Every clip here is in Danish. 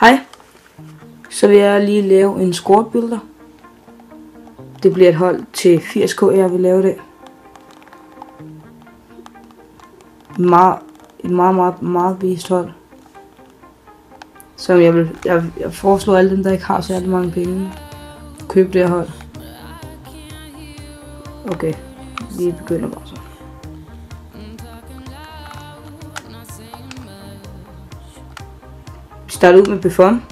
Hej, så vil jeg lige lave en squad builder. Det bliver et hold til 80k, jeg vil lave det. Et meget beast hold. Så jeg foreslår alle dem, der ikke har særlig mange penge, køb det her hold. Okay, vi begynder bare så. Vi starter ud med Buffon.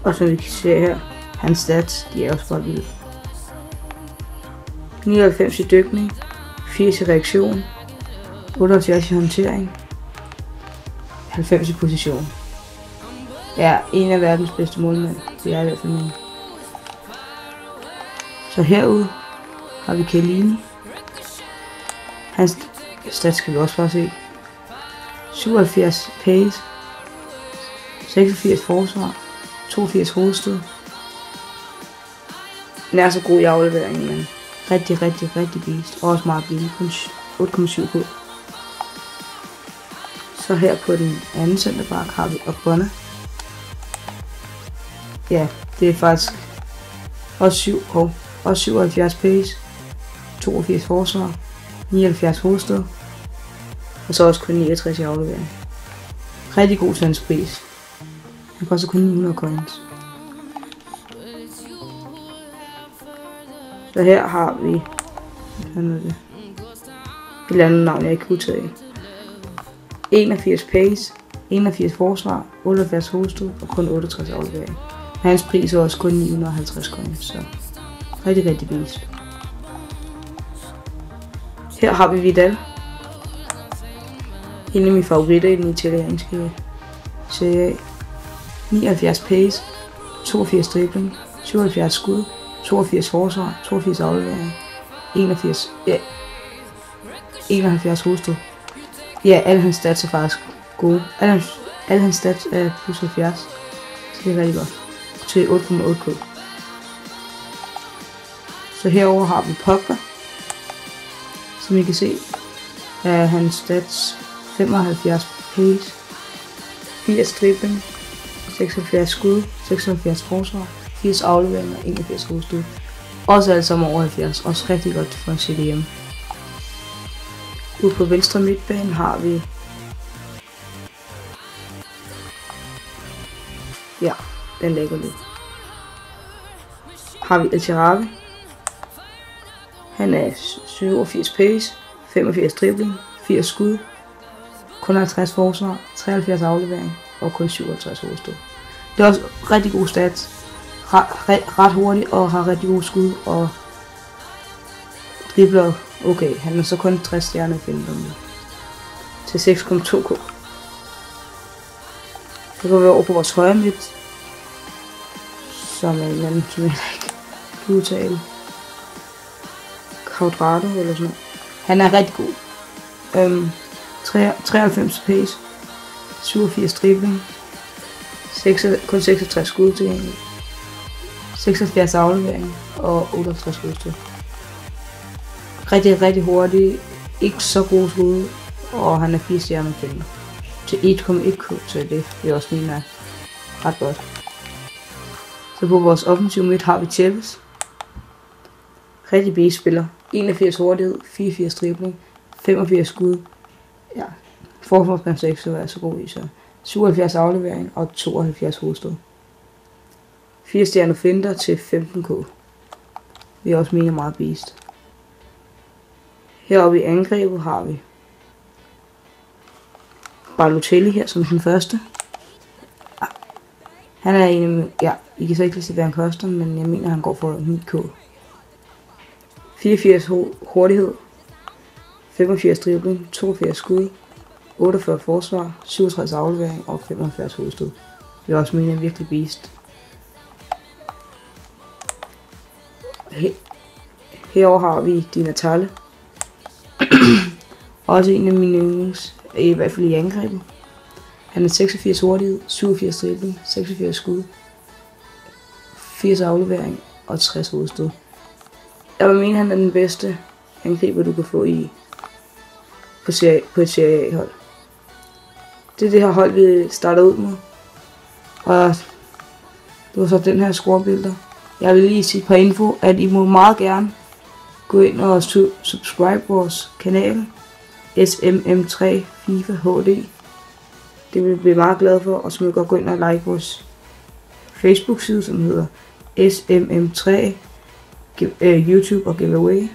Og som vi kan se her, hans stats, de er også bare vilde. 99 i dykning, 80 i reaktion, 78 i håndtering, 90 i position. Ja, en af verdens bedste målmænd, det er i hvert fald min. Så herude har vi Chiellini. Hans stats skal vi også bare se. 77 pace, 86 forsvar, 82 hovedstød. Den er så god i afleveringen, men rigtig beast. Og også meget billig, kun 8,7 på. Så her på den anden centerback har vi Ogbonna. Ja, det er faktisk også 77 pace, 82 forsvar, 79 hovedstød. Og så også kun 69 i aflevering. Rigtig god til hans pris. Han koster kun 900 coins. Så her har vi et eller andet navn, jeg ikke kunne tage. 81 pace, 81 forsvar, 78 hovedstød og kun 68 aflevering. Hans pris er også kun 950 coins, så rigtig beast. Her har vi Vidal. En af mine favoritter i den italienske serie A. 79 pace, 82 dribling, 77 skud, 82 forsvar, 82 aflevering, 71 hovedstød. Ja, alle hans stats er faktisk gode. Alle hans stats er plus 70, så det er rigtig godt. Til 8,8k. Så herover har vi Pogba. Som I kan se, er hans stats 75 pace, 80 dribling, 76 skud, 76 forsvar, 80 afleveringer og 81 hovedstød. Også alle sammen over 70, også rigtig godt for en CDM. Ude på venstre midtbane har vi den lægger lidt. Har vi El Shaarawy. Han er 87 pace, 85 dribling, 80 skud, kun 50 forsvar, 73 aflevering og kun 57 hovedstød. Det er også rigtig gode stats. Ret hurtigt og har rigtig gode skud og dribler okay. Han er så kun 60 stjerner i finden til 6,2k. Så går vi over på vores højre midt, som er en anden, som jeg ikke kan udtale. Quadrado eller sådan noget. Han er rigtig god. 93 pace, 87 dribling, kun 66 skud til en, 76 aflevering og 58 hovedstød. Rigtig hurtig, ikke så god skud, og han er 4 stjerner kender. Til 1,1k, så det er også min ret godt. Så på vores offensiv midt har vi Tevez. Rigtig B-spiller. 81 hurtighed, 84 dribling, 85 skud. Ja, forsvarsmand så er så god i, så 77 aflevering og 72 hovedstød. 4 stjerner finder til 15k. Vi er også meget beast. Heroppe i angrebet har vi Balotelli her som den første. Han er en af, I kan så ikke lide, hvad han koster, men jeg mener, han går for 9k. 84 hurtighed, 85 dribling, 82 skud, 48 forsvar, 67 aflevering og 75 hovedstød. Det er også virkelig beast. Herover har vi Di Natale. Også en af mine yndlings, i hvert fald i angrebet. Han er 86 hurtighed, 87 dribling, 86 skud, 80 aflevering og 60 hovedstød. Jeg vil mene, han er den bedste angriber, du kan få på et Serie A hold. Det er det her hold, vi starter ud med. Og det var så den her scorebilleder. Jeg vil lige sige et par info, at I må meget gerne gå ind og subscribe vores kanal. SMM3 FIFA HD. Det vil vi blive meget glade for. Og så må I godt gå ind og like vores Facebook-side, som hedder SMM3 YouTube og giveaway.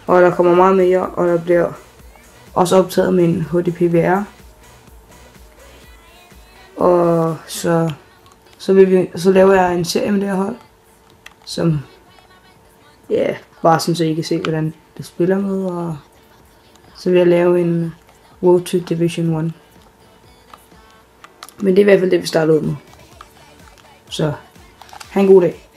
Og der kommer meget mere, og der bliver også optaget med en HDPVR. Og så laver jeg en serie med det her hold, som bare sådan, så I kan se, hvordan det spiller med, og så vil jeg lave en Road to Division 1. Men det er i hvert fald det, vi starter ud med. Så, ha' en god dag.